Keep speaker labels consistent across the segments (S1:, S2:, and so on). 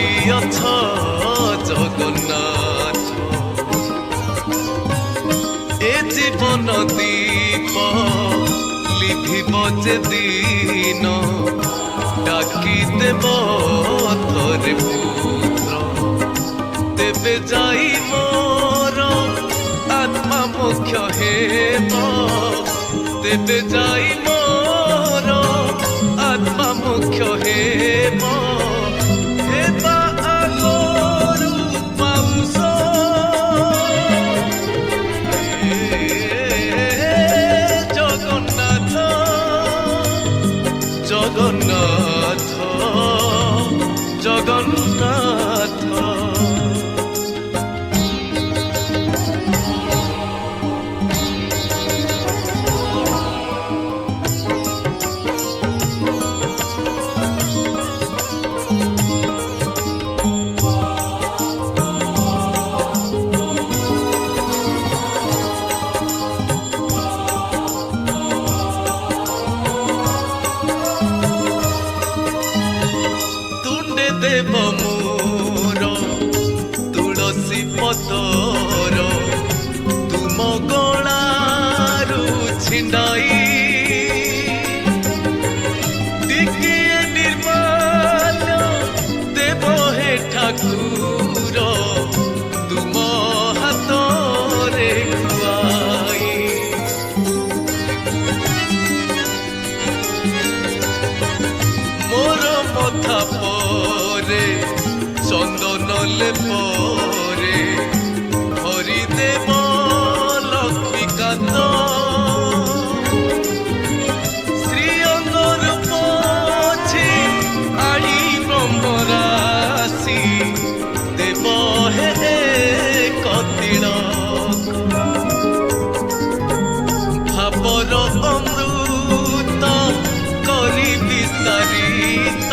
S1: गढ़ियछ जगन्नाथ ए जीवन दीप लिभिब जे दिन डाकी देव थरे पुत्र तेबे जाई मोर आत्मा मोक्ष हेब तेबे जाई मोर आत्मा मोक्ष हेब हेबा आगरु पाउस जगन्नाथ जगन्नाथ जगन्नाथ देव मोर तुलसी पतर तुम गणारू छिंडाई टिकिए निर्माल देव हे ठाकुर तुम हाथ रे खुआई मोर मथा चंदन लेपरे हरि देव लक्ष्मीकांत श्री अंगर पछे आड़ी ब्रह्मराशि देव हे कतिलक भावर अमृत करी विस्तारित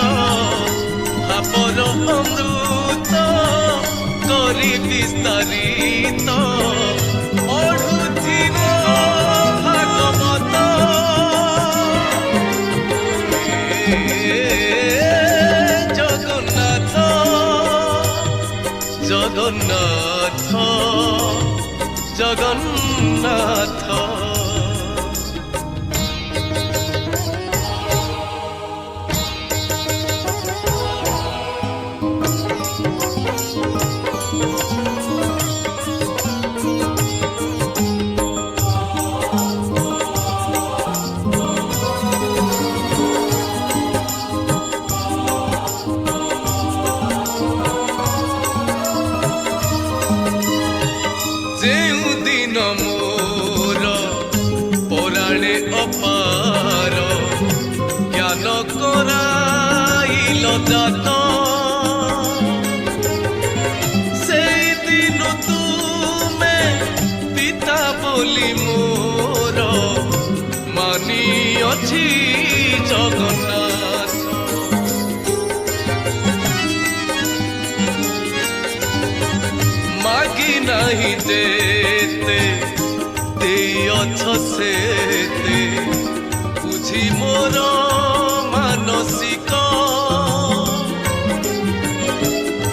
S1: भावर अमृत करी विस्तारित पढ़ुथिब भागवत जगन्नाथ जगन्नाथ जगन्नाथ दिन मोर पराणे अपार ज्ञान कराइल जात से दिन तुमे पिता बोली मोर मानी अछि जगन्नाथ मागी नहीं देते देयछ सेते बुझी मोर मानसिक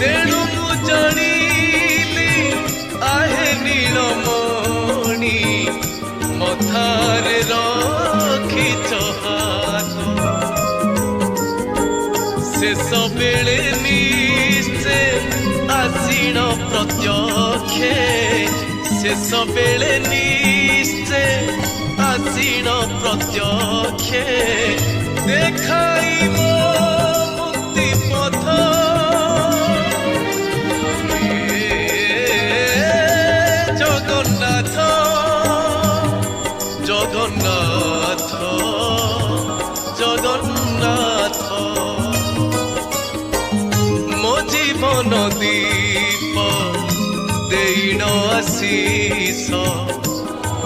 S1: तेणु मु जानिली आहे नीलमणि मथारे रखिछ हाथ शेष बेले निश्चे आसीण प्रत्यक्षे शेष बेले निश्चे आसीण प्रत्यक्षे देखाइब मुक्ति पथ जगन्नाथ जगन्नाथ जगन्नाथ मो जीवन दीप देन आशीष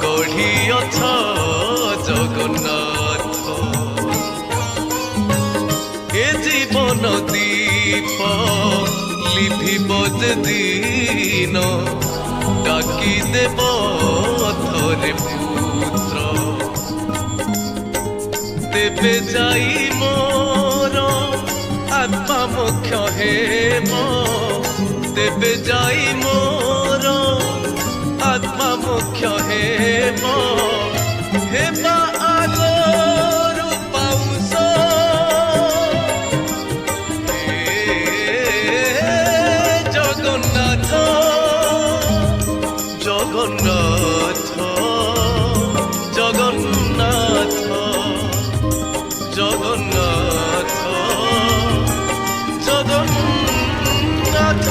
S1: गढ़ियछ जगन्नाथ ए जीवन दीप लिभिब जे दिन डाकी देव थरे पुत्र तेबे जाई मोर आत्मा मुख्य हेब तेबे जाई मोर आत्मा मुख्य हेब हेबा आगरु पाउस जगन्नाथ जगन्नाथ जगन्नाथ जगन्नाथ जगन्नाथ